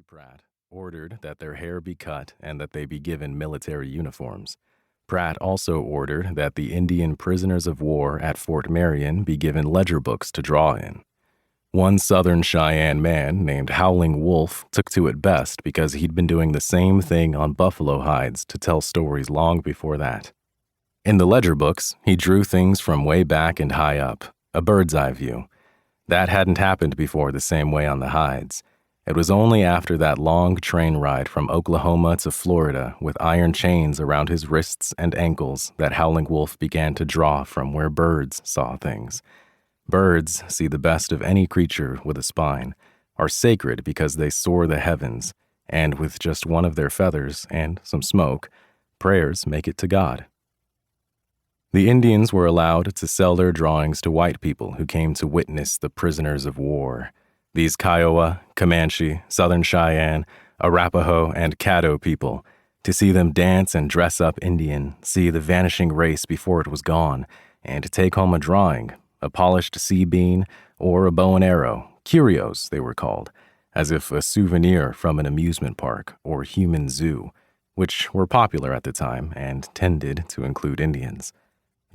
Pratt ordered that their hair be cut and that they be given military uniforms. Pratt also ordered that the Indian prisoners of war at Fort Marion be given ledger books to draw in. One Southern Cheyenne man named Howling Wolf took to it best because he'd been doing the same thing on buffalo hides to tell stories long before that. In the ledger books, he drew things from way back and high up, a bird's eye view. That hadn't happened before the same way on the hides. It was only after that long train ride from Oklahoma to Florida with iron chains around his wrists and ankles that Howling Wolf began to draw from where birds saw things. Birds see the best of any creature with a spine, are sacred because they soar the heavens, and with just one of their feathers and some smoke, prayers make it to God. The Indians were allowed to sell their drawings to white people who came to witness the prisoners of war. These Kiowa, Comanche, Southern Cheyenne, Arapaho, and Caddo people, to see them dance and dress up Indian, see the vanishing race before it was gone, and to take home a drawing, a polished sea bean, or a bow and arrow, curios they were called, as if a souvenir from an amusement park or human zoo, which were popular at the time and tended to include Indians.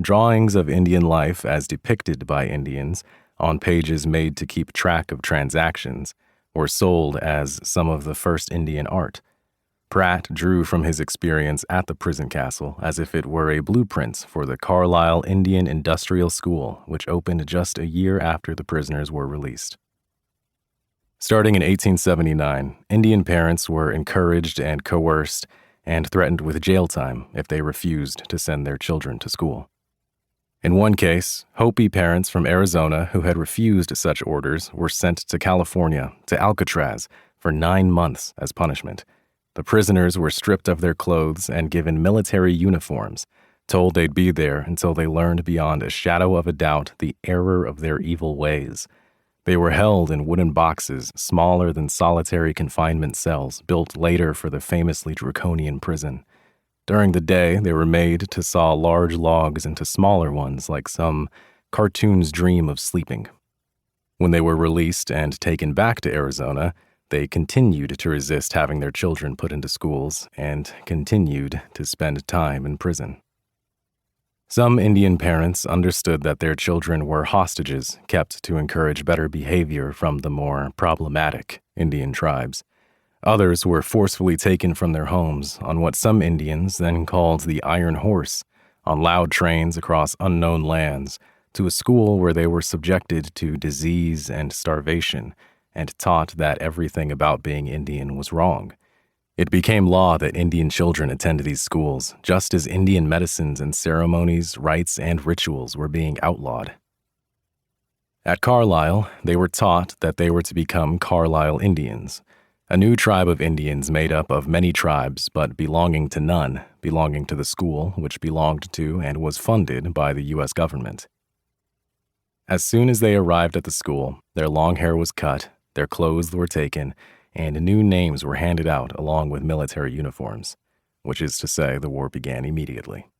Drawings of Indian life as depicted by Indians on pages made to keep track of transactions were sold as some of the first Indian art. Pratt drew from his experience at the prison castle as if it were a blueprint for the Carlisle Indian Industrial School, which opened just a year after the prisoners were released. Starting in 1879, Indian parents were encouraged and coerced and threatened with jail time if they refused to send their children to school. In one case, Hopi parents from Arizona who had refused such orders were sent to California, to Alcatraz, for 9 months as punishment. The prisoners were stripped of their clothes and given military uniforms, told they'd be there until they learned beyond a shadow of a doubt the error of their evil ways. They were held in wooden boxes smaller than solitary confinement cells built later for the famously draconian prison. During the day, they were made to saw large logs into smaller ones like some cartoon's dream of sleeping. When they were released and taken back to Arizona, they continued to resist having their children put into schools and continued to spend time in prison. Some Indian parents understood that their children were hostages kept to encourage better behavior from the more problematic Indian tribes. Others were forcefully taken from their homes on what some Indians then called the Iron Horse, on loud trains across unknown lands, to a school where they were subjected to disease and starvation and taught that everything about being Indian was wrong. It became law that Indian children attend these schools, just as Indian medicines and ceremonies, rites, and rituals were being outlawed. At Carlisle, they were taught that they were to become Carlisle Indians, a new tribe of Indians made up of many tribes but belonging to none, belonging to the school, which belonged to and was funded by the U.S. government. As soon as they arrived at the school, their long hair was cut, their clothes were taken, and new names were handed out along with military uniforms, which is to say the war began immediately.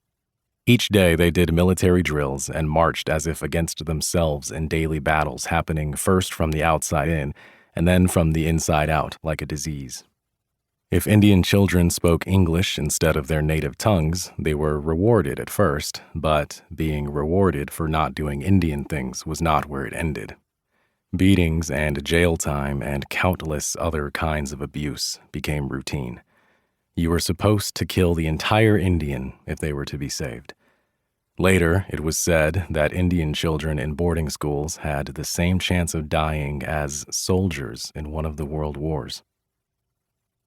Each day they did military drills and marched as if against themselves in daily battles happening first from the outside in and then from the inside out like a disease. If Indian children spoke English instead of their native tongues, they were rewarded at first, but being rewarded for not doing Indian things was not where it ended. Beatings and jail time and countless other kinds of abuse became routine. You were supposed to kill the entire Indian if they were to be saved. Later, it was said that Indian children in boarding schools had the same chance of dying as soldiers in one of the world wars.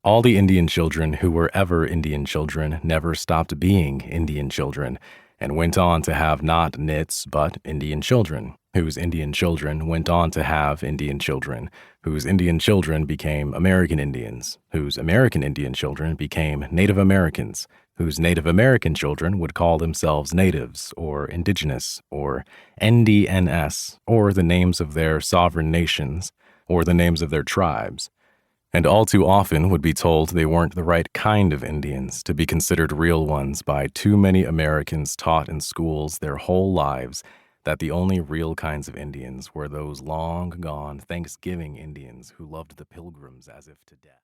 All the Indian children who were ever Indian children never stopped being Indian children and went on to have not nits but Indian children, whose Indian children went on to have Indian children, whose Indian children became American Indians, whose American Indian children became Native Americans, whose Native American children would call themselves natives or indigenous or NDNS or the names of their sovereign nations or the names of their tribes, and all too often would be told they weren't the right kind of Indians to be considered real ones by too many Americans taught in schools their whole lives that the only real kinds of Indians were those long-gone Thanksgiving Indians who loved the Pilgrims as if to death.